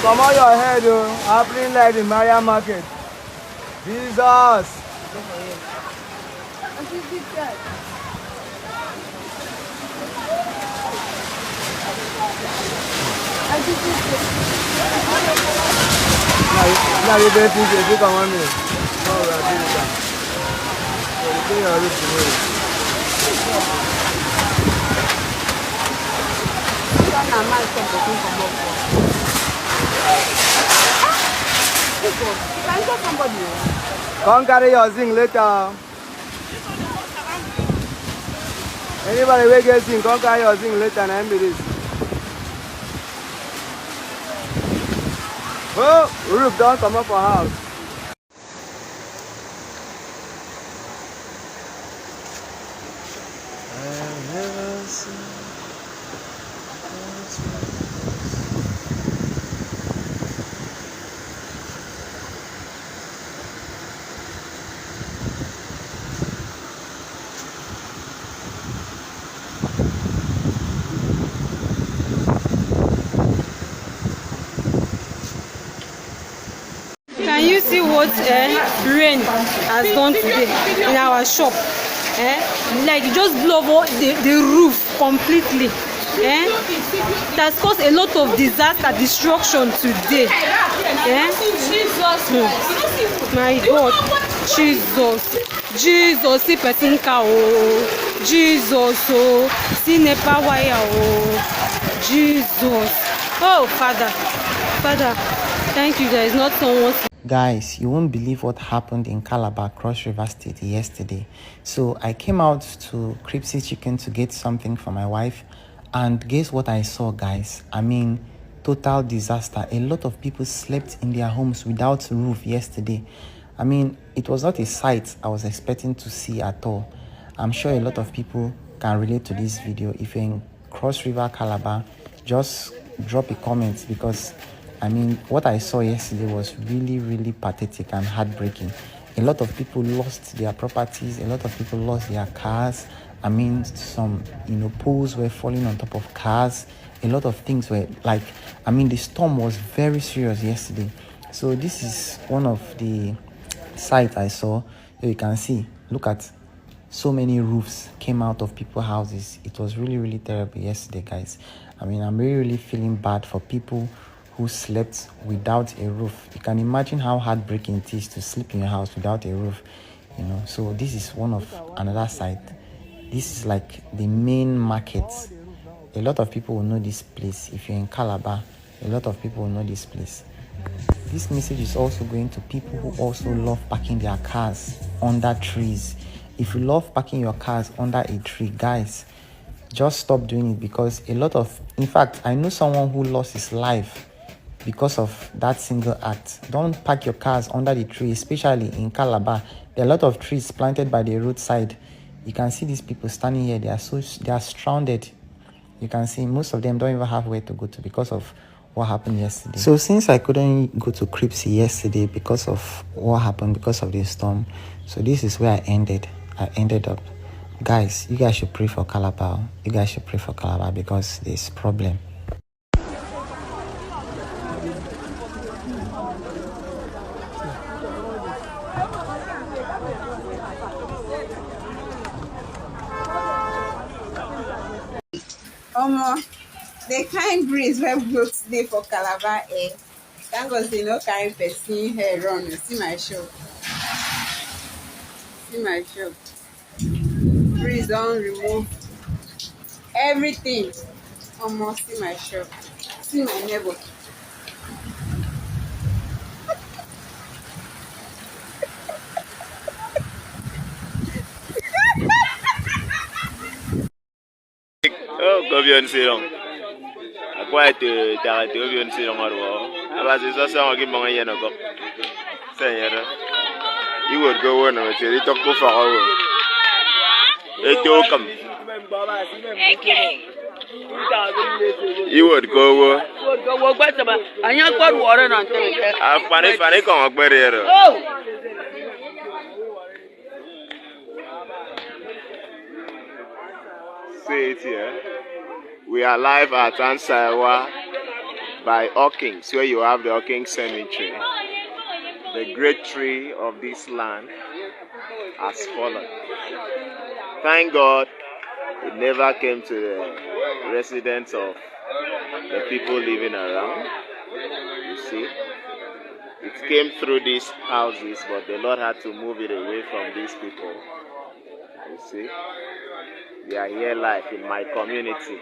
Come on your head, happening like the Maria market. Jesus. Now you better think if you come on me. No, we are doing that. So the thing you are doing. Come carry your zinc later. Anybody will get zinc, come carry your zinc later and end this. Oh, roof don't come up for house. I've never seen. Can you see what rain has done today in our shop? Like it just blew over the roof completely. It has caused a lot of disaster, destruction today. My God, Jesus, see person cow, Jesus, see nepa wire, Jesus. Oh, Father, thank you. There is not someone. Guys, you won't believe what happened in Calabar, Cross River State yesterday. So I came out to Cripsy Chicken to get something for my wife, and guess what I saw, guys? I mean, total disaster. A lot of people slept in their homes without roof yesterday. I mean, it was not a sight I was expecting to see at all. I'm sure a lot of people can relate to this video. If you're in Cross River, Calabar, just drop a comment, because I mean, what I saw yesterday was really, really pathetic and heartbreaking. A lot of people lost their properties. A lot of people lost their cars. I mean, some, poles were falling on top of cars. A lot of things were like, I mean, the storm was very serious yesterday. So this is one of the sites I saw. You can see, look at so many roofs came out of people's houses. It was really, really terrible yesterday, guys. I mean, I'm really, really feeling bad for people who slept without a roof. You can imagine how heartbreaking it is to sleep in your house without a roof, So this is one of another site. This is like the main market. A lot of people will know this place. If you're in Calabar, a lot of people will know this place. This message is also going to people who also love parking their cars under trees. If you love parking your cars under a tree, guys, just stop doing it, because in fact, I know someone who lost his life because of that single act. Don't park your cars under the tree, especially in Calabar. There are a lot of trees planted by the roadside. You can see these people standing here. They are stranded. You can see most of them don't even have where to go to because of what happened yesterday. So since I couldn't go to Cripsy yesterday because of what happened, because of the storm, so this is where I ended up. Guys, you guys should pray for Calabar. You guys should pray for Calabar, because there's problem. The kind breeze wey blow today for Calabar air. Thank God say no carry person hair run. See my shop. See my shop. Breeze don remove everything. See my shop. See my neighbor. Oh, go bien silong. Aku itu dah tu bien silong arwah. Apa sih sesuatu yang kita mengenai nak? Saya iword go on nama ceri tok ko fakau. Itu kam. Iword go on. Iword go on. Baca ba? Hanya kau luar nanti. Fani kau ngak beri. Oh. See it here. We are live at Ansaiwa by Hawkins, where you have the Hawkins Cemetery. The great tree of this land has fallen. Thank God it never came to the residents of the people living around. You see, it came through these houses, but the Lord had to move it away from these people. You see, we are here live in my community.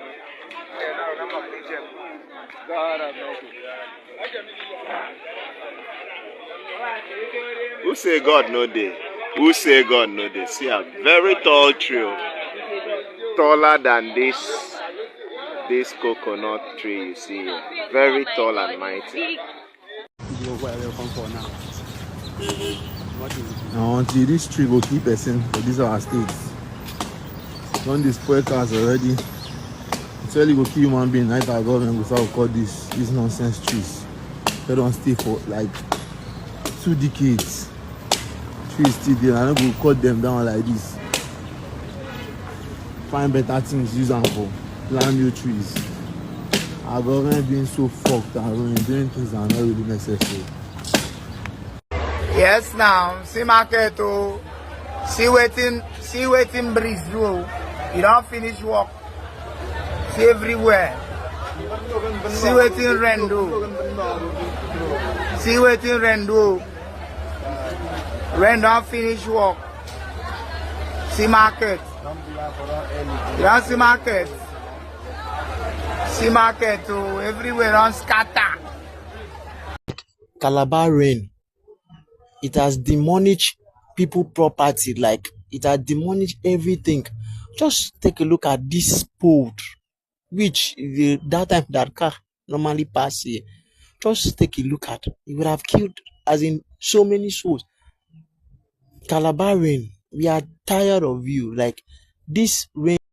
Who say God no day? Who say God no day? See a very tall tree, taller than this coconut tree you see here. Very tall and mighty. Until this tree will keep person for this our states. Don't despoil cars already. Tell you go kill human being. Night our government will start cut these nonsense trees. They don't stay for like 2 decades. Trees still there. I don't go cut them down like this. Find better things, use them for plant new trees. Our government being so fucked and ruined, doing things that are not really necessary. Yes, now see market oh, see waiting breeze do. You don't finish work. See everywhere. See waiting rain do. See waiting rain do. Rain don't finish work. See market. You don't see market. See market oh, everywhere on scatter. Calabar rain, it has demolished people property, like it has demolished everything. Just take a look at this pole, which that time that car normally pass here. Just take a look at it. It would have killed as in so many souls. Calabar rain, we are tired of you. Like this rain